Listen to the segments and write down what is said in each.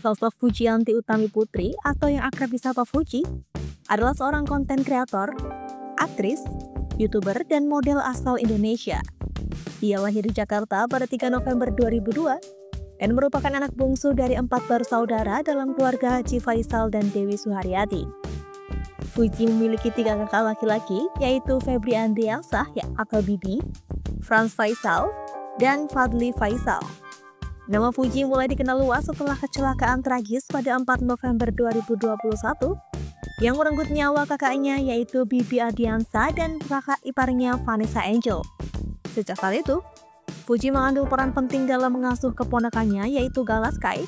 Sosok Fujianti Utami Putri atau yang akrab disapa Fuji adalah seorang konten kreator, aktris, YouTuber, dan model asal Indonesia. Ia lahir di Jakarta pada 3 November 2002 dan merupakan anak bungsu dari 4 bersaudara dalam keluarga Haji Faisal dan Dewi Suharyati. Fuji memiliki 3 kakak laki-laki, yaitu Febri Andriansah atau Bibi, Franz Faisal, dan Fadli Faisal. Nama Fuji mulai dikenal luas setelah kecelakaan tragis pada 4 November 2021 yang merenggut nyawa kakaknya, yaitu Bibi Ardiansah dan kakak iparnya Vanessa Angel. Sejak saat itu, Fuji mengambil peran penting dalam mengasuh keponakannya, yaitu Gala Sky,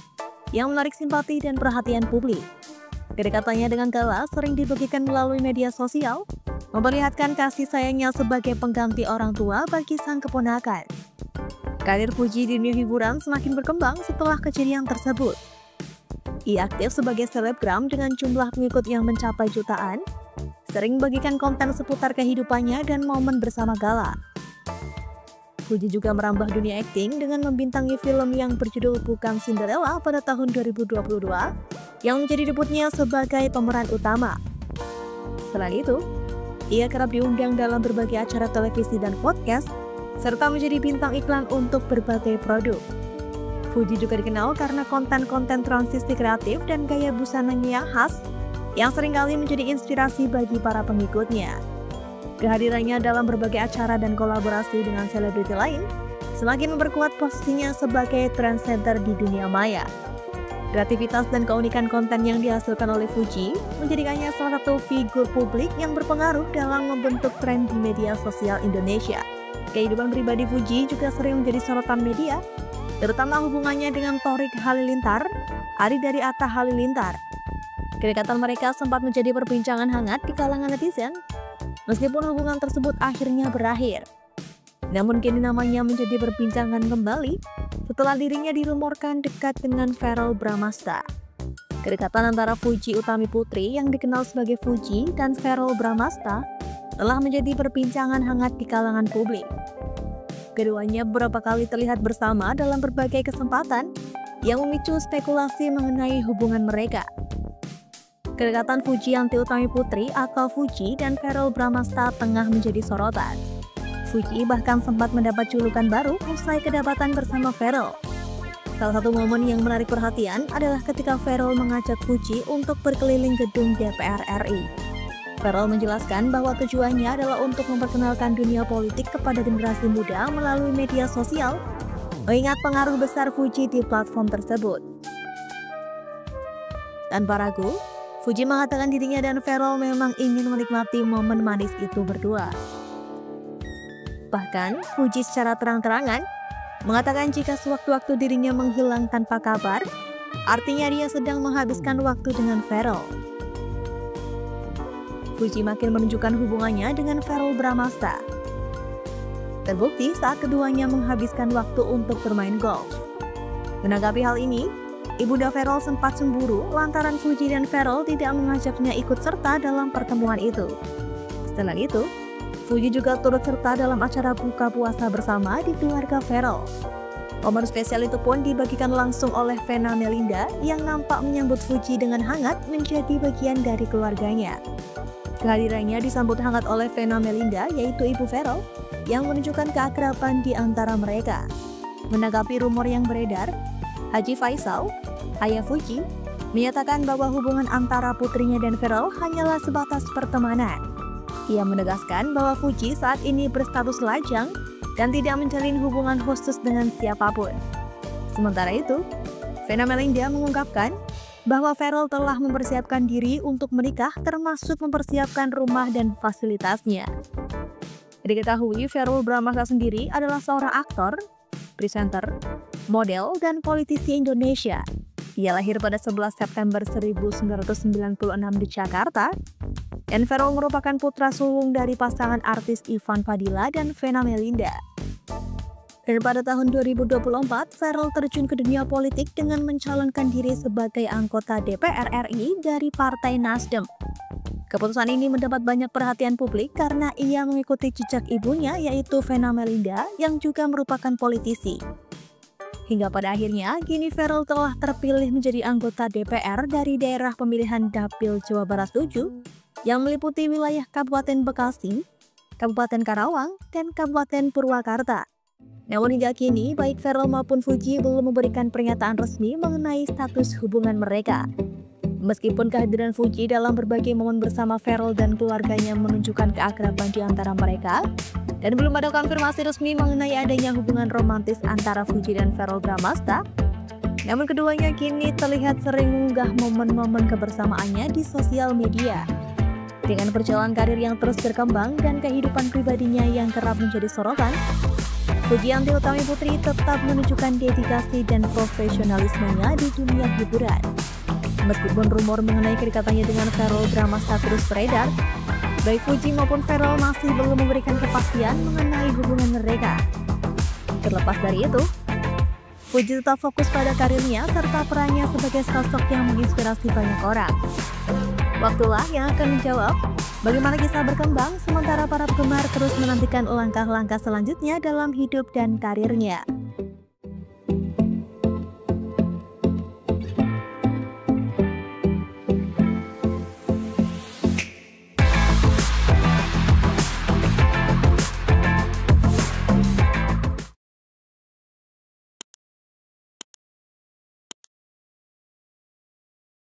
yang menarik simpati dan perhatian publik. Kedekatannya dengan Gala sering dibagikan melalui media sosial, memperlihatkan kasih sayangnya sebagai pengganti orang tua bagi sang keponakan. Karir Fuji di dunia hiburan semakin berkembang setelah kejadian tersebut. Ia aktif sebagai selebgram dengan jumlah pengikut yang mencapai jutaan, sering membagikan konten seputar kehidupannya dan momen bersama Gala. Fuji juga merambah dunia akting dengan membintangi film yang berjudul Bukan Cinderella pada tahun 2022 yang menjadi debutnya sebagai pemeran utama. Selain itu, ia kerap diundang dalam berbagai acara televisi dan podcast, serta menjadi bintang iklan untuk berbagai produk. Fuji juga dikenal karena konten-konten transisi kreatif dan gaya busananya yang khas, yang seringkali menjadi inspirasi bagi para pengikutnya. Kehadirannya dalam berbagai acara dan kolaborasi dengan selebriti lain semakin memperkuat posisinya sebagai trendsetter di dunia maya. Kreativitas dan keunikan konten yang dihasilkan oleh Fuji menjadikannya salah satu figur publik yang berpengaruh dalam membentuk tren di media sosial Indonesia. Kehidupan pribadi Fuji juga sering menjadi sorotan media, terutama hubungannya dengan Thorik Halilintar, adik dari Atta Halilintar. Kedekatan mereka sempat menjadi perbincangan hangat di kalangan netizen, meskipun hubungan tersebut akhirnya berakhir. Namun kini namanya menjadi perbincangan kembali setelah dirinya dirumorkan dekat dengan Verrell Bramasta. Kedekatan antara Fuji Utami Putri yang dikenal sebagai Fuji dan Verrell Bramasta telah menjadi perbincangan hangat di kalangan publik. Keduanya beberapa kali terlihat bersama dalam berbagai kesempatan yang memicu spekulasi mengenai hubungan mereka. Kedekatan Fujianti Utami Putri atau Fuji dan Verrell Bramasta tengah menjadi sorotan. Fuji bahkan sempat mendapat julukan baru usai kedapatan bersama Verrell. Salah satu momen yang menarik perhatian adalah ketika Verrell mengajak Fuji untuk berkeliling gedung DPR RI. Verrell menjelaskan bahwa tujuannya adalah untuk memperkenalkan dunia politik kepada generasi muda melalui media sosial, mengingat pengaruh besar Fuji di platform tersebut. Tanpa ragu, Fuji mengatakan dirinya dan Verrell memang ingin menikmati momen manis itu berdua. Bahkan, Fuji secara terang-terangan mengatakan jika sewaktu-waktu dirinya menghilang tanpa kabar, artinya dia sedang menghabiskan waktu dengan Verrell. Fuji makin menunjukkan hubungannya dengan Verrell Bramasta. Terbukti saat keduanya menghabiskan waktu untuk bermain golf. Menanggapi hal ini, ibunda Verrell sempat cemburu lantaran Fuji dan Verrell tidak mengajaknya ikut serta dalam pertemuan itu. Setelah itu, Fuji juga turut serta dalam acara buka puasa bersama di keluarga Verrell. Momen spesial itu pun dibagikan langsung oleh Vena Melinda yang nampak menyambut Fuji dengan hangat menjadi bagian dari keluarganya. Kehadirannya disambut hangat oleh Vena Melinda, yaitu ibu Verrell, yang menunjukkan keakraban di antara mereka. Menanggapi rumor yang beredar, Haji Faisal, ayah Fuji, menyatakan bahwa hubungan antara putrinya dan Verrell hanyalah sebatas pertemanan. Ia menegaskan bahwa Fuji saat ini berstatus lajang dan tidak menjalin hubungan khusus dengan siapapun. Sementara itu, Vena Melinda mengungkapkan bahwa Verrell telah mempersiapkan diri untuk menikah, termasuk mempersiapkan rumah dan fasilitasnya. Diketahui Verrell Bramasta sendiri adalah seorang aktor, presenter, model, dan politisi Indonesia. Ia lahir pada 11 September 1996 di Jakarta, dan Verrell merupakan putra sulung dari pasangan artis Ivan Fadila dan Vena Melinda. Dan pada tahun 2024, Verrell terjun ke dunia politik dengan mencalonkan diri sebagai anggota DPR RI dari Partai Nasdem. Keputusan ini mendapat banyak perhatian publik karena ia mengikuti jejak ibunya, yaitu Vena Melinda, yang juga merupakan politisi. Hingga pada akhirnya, kini Ferrell telah terpilih menjadi anggota DPR dari daerah pemilihan Dapil Jawa Barat 7 yang meliputi wilayah Kabupaten Bekasi, Kabupaten Karawang, dan Kabupaten Purwakarta. Namun hingga kini, baik Ferrell maupun Fuji belum memberikan pernyataan resmi mengenai status hubungan mereka. Meskipun kehadiran Fuji dalam berbagai momen bersama Ferrell dan keluarganya menunjukkan keakraban di antara mereka, dan belum ada konfirmasi resmi mengenai adanya hubungan romantis antara Fuji dan Verrell Bramasta, namun keduanya kini terlihat sering mengunggah momen-momen kebersamaannya di sosial media. Dengan perjalanan karir yang terus berkembang dan kehidupan pribadinya yang kerap menjadi sorotan, Fujianti Utami Putri tetap menunjukkan dedikasi dan profesionalismenya di dunia hiburan. Meskipun rumor mengenai kedekatannya dengan Verrell Bramasta terus beredar, baik Fuji maupun Ferrell masih belum memberikan kepastian mengenai hubungan mereka. Terlepas dari itu, Fuji tetap fokus pada karirnya serta perannya sebagai sosok yang menginspirasi banyak orang. Waktulah yang akan menjawab bagaimana kisah berkembang sementara para penggemar terus menantikan langkah-langkah selanjutnya dalam hidup dan karirnya.